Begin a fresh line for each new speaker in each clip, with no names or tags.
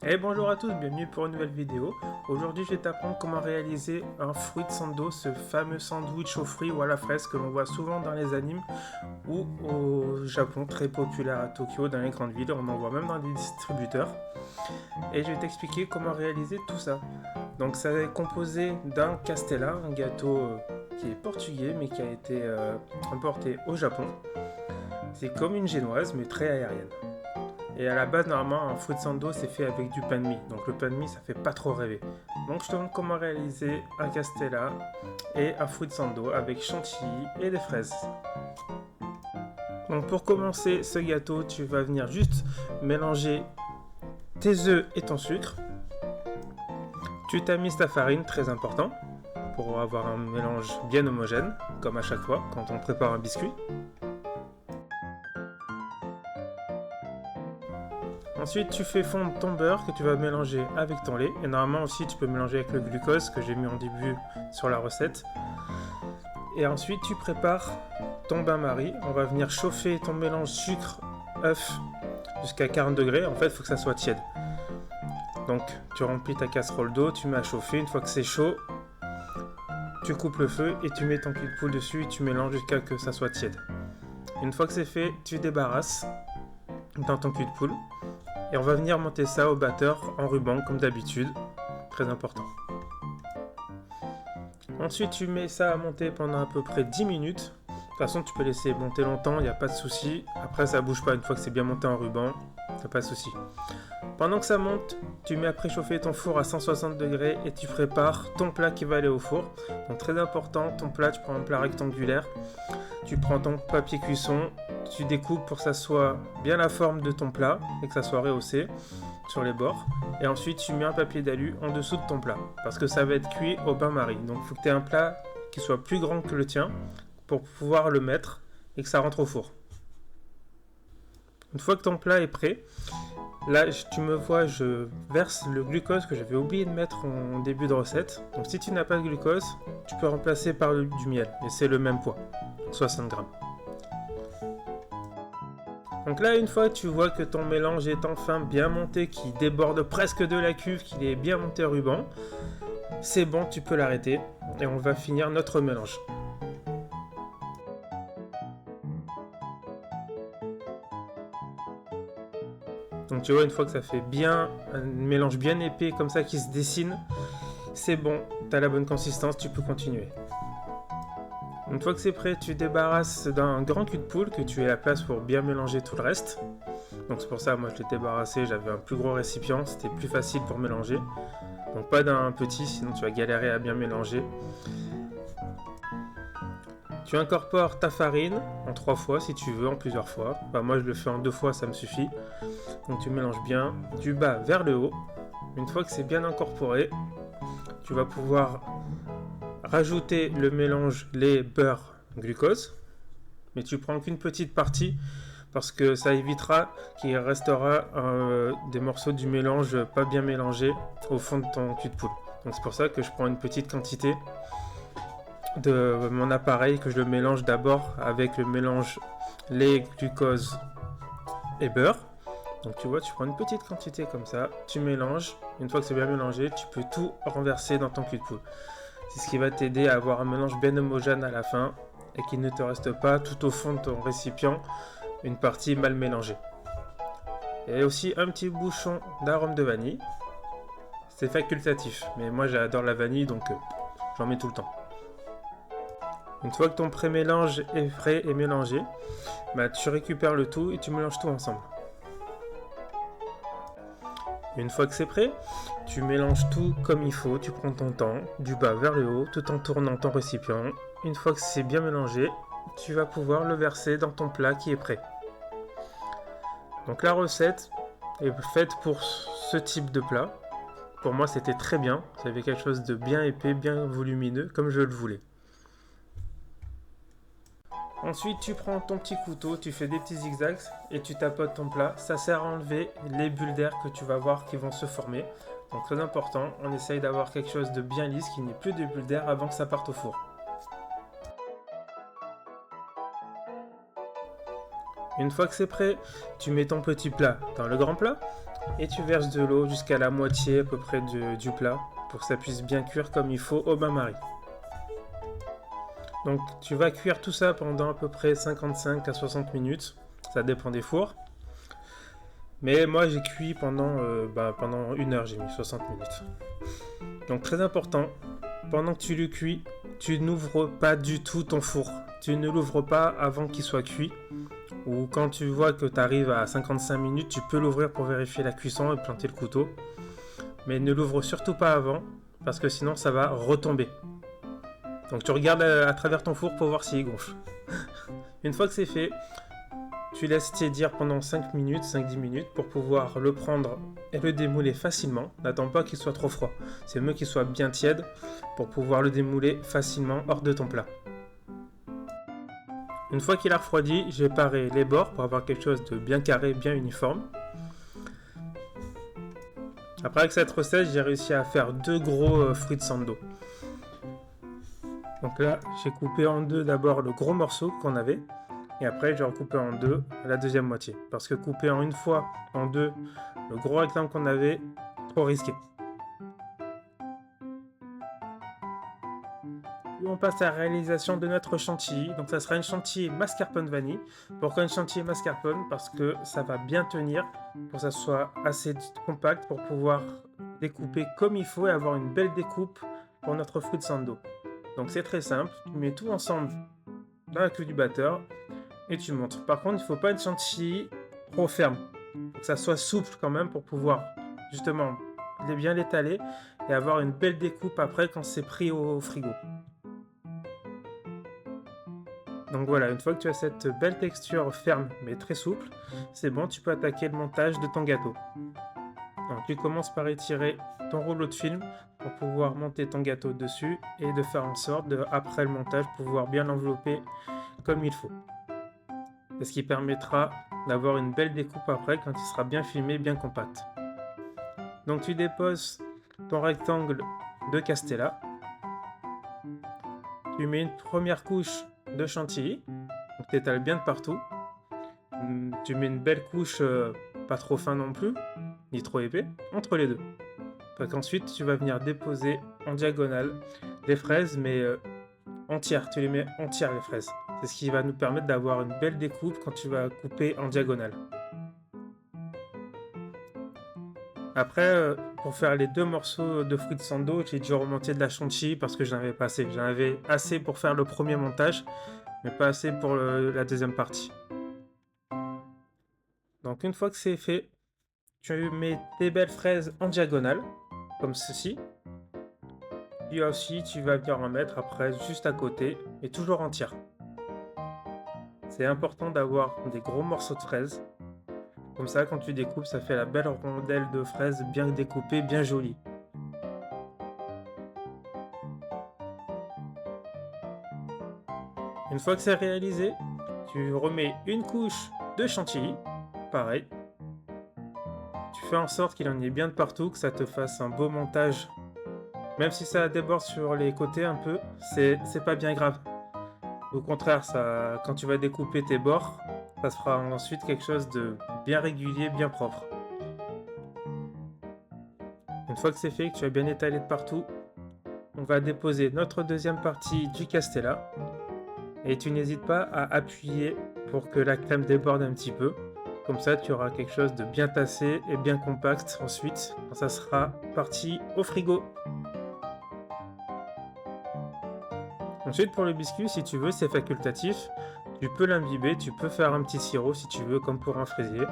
Et bonjour à tous, bienvenue pour une nouvelle vidéo. Aujourd'hui je vais t'apprendre comment réaliser un fruit sando, ce fameux sandwich aux fruits ou à la fraise que l'on voit souvent dans les animes ou au Japon, très populaire à Tokyo, dans les grandes villes, on en voit même dans des distributeurs. Et je vais t'expliquer comment réaliser tout ça. Donc ça est composé d'un castella, un gâteau qui est portugais mais qui a été importé au Japon. C'est comme une génoise mais très aérienne. Et à la base, normalement, un fruit sando, c'est fait avec du pain de mie. Donc le pain de mie, ça fait pas trop rêver. Donc je te montre comment réaliser un castella et un fruit sando avec chantilly et des fraises. Donc pour commencer ce gâteau, tu vas venir juste mélanger tes œufs et ton sucre. Tu tamises ta farine, très important, pour avoir un mélange bien homogène, comme à chaque fois quand on prépare un biscuit. Ensuite, tu fais fondre ton beurre que tu vas mélanger avec ton lait. Et normalement aussi, tu peux mélanger avec le glucose que j'ai mis en début sur la recette. Et ensuite, tu prépares ton bain-marie. On va venir chauffer ton mélange sucre-œuf jusqu'à 40 degrés. En fait, il faut que ça soit tiède. Donc, tu remplis ta casserole d'eau, tu mets à chauffer. Une fois que c'est chaud, tu coupes le feu et tu mets ton cul de poule dessus et tu mélanges jusqu'à ce que ça soit tiède. Une fois que c'est fait, tu débarrasses dans ton cul de poule. Et on va venir monter ça au batteur en ruban comme d'habitude, très important. Ensuite tu mets ça à monter pendant à peu près 10 minutes. De toute façon tu peux laisser monter longtemps, il n'y a pas de souci. Après ça bouge pas une fois que c'est bien monté en ruban, il n'y a pas de souci. Pendant que ça monte, tu mets à préchauffer ton four à 160 degrés et tu prépares ton plat qui va aller au four. Donc très important, ton plat, tu prends un plat rectangulaire, tu prends ton papier cuisson, tu découpes pour que ça soit bien la forme de ton plat et que ça soit rehaussé sur les bords. Et ensuite tu mets un papier d'alu en dessous de ton plat parce que ça va être cuit au bain-marie. Donc il faut que tu aies un plat qui soit plus grand que le tien pour pouvoir le mettre et que ça rentre au four. Une fois que ton plat est prêt, là tu me vois, je verse le glucose que j'avais oublié de mettre en début de recette. Donc si tu n'as pas de glucose, tu peux remplacer par du miel et c'est le même poids, 60 grammes. Donc là, une fois tu vois que ton mélange est enfin bien monté, qui déborde presque de la cuve, qu'il est bien monté au ruban, c'est bon, tu peux l'arrêter et on va finir notre mélange. Donc tu vois, une fois que ça fait bien un mélange bien épais comme ça qui se dessine, c'est bon, tu as la bonne consistance, tu peux continuer. Une fois que c'est prêt, tu débarrasses d'un grand cul de poule que tu aies la place pour bien mélanger tout le reste. Donc c'est pour ça, moi je l'ai débarrassé, j'avais un plus gros récipient, c'était plus facile pour mélanger. Donc pas d'un petit, sinon tu vas galérer à bien mélanger. Tu incorpores ta farine en 3 fois si tu veux, en plusieurs fois. Enfin, moi je le fais en 2 fois, ça me suffit. Donc tu mélanges bien du bas vers le haut. Une fois que c'est bien incorporé, tu vas pouvoir rajouter le mélange lait, beurre, glucose. Mais tu prends qu'une petite partie parce que ça évitera qu'il restera des morceaux du mélange pas bien mélangés au fond de ton cul de poule. Donc c'est pour ça que je prends une petite quantité de mon appareil, que je le mélange d'abord avec le mélange lait, glucose et beurre. Donc tu vois, tu prends une petite quantité comme ça, tu mélanges. Une fois que c'est bien mélangé, tu peux tout renverser dans ton cul de poule. C'est ce qui va t'aider à avoir un mélange bien homogène à la fin et qu'il ne te reste pas tout au fond de ton récipient une partie mal mélangée. Et aussi un petit bouchon d'arôme de vanille. C'est facultatif, mais moi j'adore la vanille donc j'en mets tout le temps. Une fois que ton pré-mélange est prêt et mélangé, tu récupères le tout et tu mélanges tout ensemble. Une fois que c'est prêt, tu mélanges tout comme il faut, tu prends ton temps, du bas vers le haut, tout en tournant ton récipient. Une fois que c'est bien mélangé, tu vas pouvoir le verser dans ton plat qui est prêt. Donc la recette est faite pour ce type de plat. Pour moi, c'était très bien. Ça avait quelque chose de bien épais, bien volumineux, comme je le voulais. Ensuite, tu prends ton petit couteau, tu fais des petits zigzags et tu tapotes ton plat. Ça sert à enlever les bulles d'air que tu vas voir qui vont se former. Donc très important, on essaye d'avoir quelque chose de bien lisse, qu'il n'y ait plus de bulles d'air avant que ça parte au four. Une fois que c'est prêt, tu mets ton petit plat dans le grand plat. et tu verses de l'eau jusqu'à la moitié à peu près du plat pour que ça puisse bien cuire comme il faut au bain-marie. Donc tu vas cuire tout ça pendant à peu près 55 à 60 minutes, ça dépend des fours. Mais moi j'ai cuit pendant 1 heure, j'ai mis 60 minutes. Donc très important, pendant que tu le cuis, tu n'ouvres pas du tout ton four. Tu ne l'ouvres pas avant qu'il soit cuit. Ou quand tu vois que tu arrives à 55 minutes, tu peux l'ouvrir pour vérifier la cuisson et planter le couteau. Mais ne l'ouvre surtout pas avant, parce que sinon ça va retomber. Donc tu regardes à travers ton four pour voir s'il gonfle. Une fois que c'est fait, tu laisses tiédir pendant 5-10 minutes pour pouvoir le prendre et le démouler facilement. N'attends pas qu'il soit trop froid. C'est mieux qu'il soit bien tiède pour pouvoir le démouler facilement hors de ton plat. Une fois qu'il a refroidi, j'ai paré les bords pour avoir quelque chose de bien carré, bien uniforme. Après avec cette recette, j'ai réussi à faire 2 gros fruits de sando. Donc là, j'ai coupé en 2 d'abord le gros morceau qu'on avait. Et après, j'ai recoupé en 2 la deuxième moitié. Parce que couper en une fois, en 2, le gros rectangle qu'on avait, trop risqué. Puis on passe à la réalisation de notre chantilly. Donc ça sera une chantilly mascarpone vanille. Pourquoi une chantilly mascarpone? Parce que ça va bien tenir, pour que ça soit assez compact pour pouvoir découper comme il faut et avoir une belle découpe pour notre fruit de sando. Donc c'est très simple, tu mets tout ensemble dans la queue du batteur et tu montes. Par contre, il ne faut pas une chantilly trop ferme. Il faut que ça soit souple quand même pour pouvoir justement bien l'étaler et avoir une belle découpe après quand c'est pris au frigo. Donc voilà, une fois que tu as cette belle texture ferme mais très souple, c'est bon, tu peux attaquer le montage de ton gâteau. Donc tu commences par étirer ton rouleau de film pour pouvoir monter ton gâteau dessus et de faire en sorte de, après le montage, pouvoir bien l'envelopper comme il faut. C'est ce qui permettra d'avoir une belle découpe après quand il sera bien filmé, bien compact. Donc tu déposes ton rectangle de Castella. Tu mets une première couche de chantilly, donc tu étales bien de partout. Tu mets une belle couche, pas trop fin non plus, ni trop épais, entre les deux. Ensuite, tu vas venir déposer en diagonale les fraises, mais entières. Tu les mets entières, les fraises. C'est ce qui va nous permettre d'avoir une belle découpe quand tu vas couper en diagonale. Après, pour faire les 2 morceaux de fruits de sando, j'ai dû remonter de la chantilly parce que j'en avais pas assez. J'en avais assez pour faire le premier montage, mais pas assez pour la deuxième partie. Donc une fois que c'est fait, tu mets tes belles fraises en diagonale, comme ceci. Puis aussi, tu vas venir en mettre après juste à côté, et toujours entière. C'est important d'avoir des gros morceaux de fraises. Comme ça, quand tu découpes, ça fait la belle rondelle de fraises bien découpée, bien jolie. Une fois que c'est réalisé, tu remets une couche de chantilly, pareil. Tu fais en sorte qu'il en ait bien de partout, que ça te fasse un beau montage. Même si ça déborde sur les côtés un peu, c'est pas bien grave. Au contraire, quand tu vas découper tes bords, ça se fera ensuite quelque chose de bien régulier, bien propre. Une fois que c'est fait, que tu as bien étalé de partout, on va déposer notre deuxième partie du Castella. Et tu n'hésites pas à appuyer pour que la crème déborde un petit peu. Comme ça, tu auras quelque chose de bien tassé et bien compact ensuite, quand ça sera parti au frigo. Ensuite, pour le biscuit, si tu veux, c'est facultatif. Tu peux l'imbiber, tu peux faire un petit sirop si tu veux, comme pour un fraisier.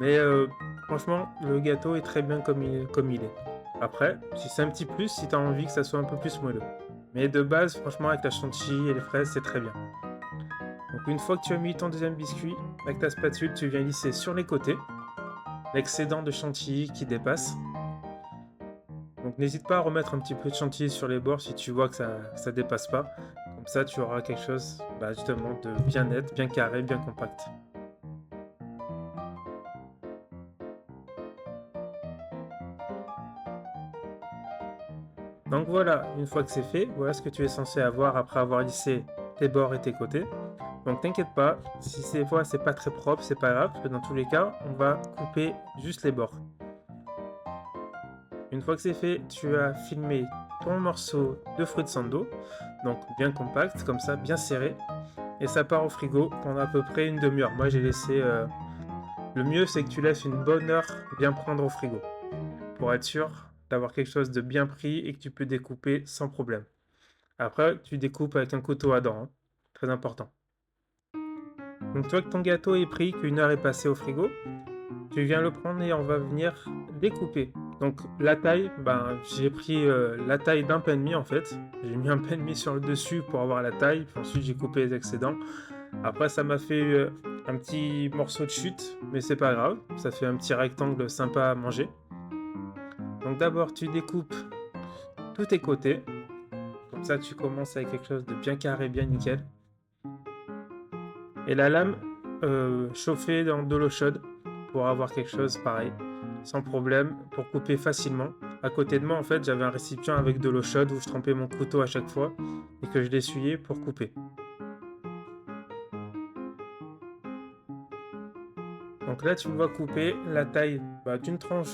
Mais franchement, le gâteau est très bien comme il est. Après, si c'est un petit plus, si tu as envie que ça soit un peu plus moelleux. Mais de base, franchement, avec la chantilly et les fraises, c'est très bien. Donc une fois que tu as mis ton deuxième biscuit, avec ta spatule, tu viens lisser sur les côtés l'excédent de chantilly qui dépasse. Donc n'hésite pas à remettre un petit peu de chantilly sur les bords si tu vois que ça dépasse pas. Comme ça, tu auras quelque chose justement de bien net, bien carré, bien compact. Donc voilà, une fois que c'est fait, voilà ce que tu es censé avoir après avoir lissé tes bords et tes côtés. Donc t'inquiète pas, si ces fois c'est pas très propre, c'est pas grave, parce que dans tous les cas, on va couper juste les bords. Une fois que c'est fait, tu as filmé ton morceau de fruits de sando, donc bien compact, comme ça, bien serré, et ça part au frigo pendant à peu près une demi-heure. Moi j'ai laissé... Le mieux c'est que tu laisses une bonne heure bien prendre au frigo, pour être sûr d'avoir quelque chose de bien pris et que tu peux découper sans problème. Après, tu découpes avec un couteau à dents, hein. Très important. Donc, toi que ton gâteau est pris, qu'une heure est passée au frigo, tu viens le prendre et on va venir découper. Donc, la taille, j'ai pris la taille d'un pain de mie en fait. J'ai mis un pain de mie sur le dessus pour avoir la taille, puis ensuite j'ai coupé les excédents. Après, ça m'a fait un petit morceau de chute, mais c'est pas grave, ça fait un petit rectangle sympa à manger. Donc, d'abord, tu découpes tous tes côtés. Comme ça, tu commences avec quelque chose de bien carré, bien nickel. Et la lame, chauffée dans de l'eau chaude pour avoir quelque chose pareil, sans problème, pour couper facilement. À côté de moi, en fait, j'avais un récipient avec de l'eau chaude où je trempais mon couteau à chaque fois et que je l'essuyais pour couper. Donc là, tu me vois couper la taille d'une tranche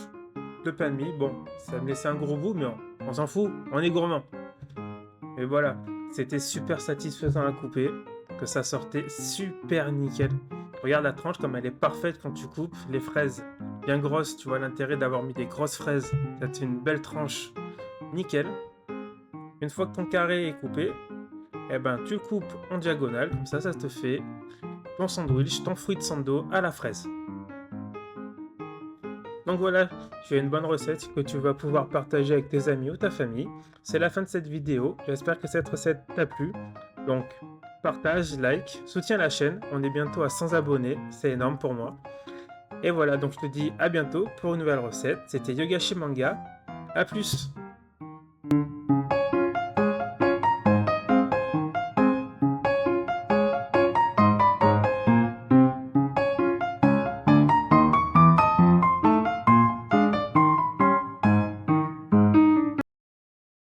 de pain de mie. Bon, ça me laissait un gros bout, mais on s'en fout, on est gourmand. Et voilà, c'était super satisfaisant à couper, que ça sortait super nickel. Regarde la tranche comme elle est parfaite quand tu coupes. Les fraises bien grosses, tu vois l'intérêt d'avoir mis des grosses fraises. Ça te fait une belle tranche nickel. Une fois que ton carré est coupé, tu le coupes en diagonale, comme ça te fait ton sandwich, ton fruit de sando à la fraise. Donc voilà, tu as une bonne recette que tu vas pouvoir partager avec tes amis ou ta famille. C'est la fin de cette vidéo. J'espère que cette recette t'a plu. Donc, partage, like, soutiens la chaîne. On est bientôt à 100 abonnés. C'est énorme pour moi. Et voilà, donc je te dis à bientôt pour une nouvelle recette. C'était Yoga chez Manga. À plus!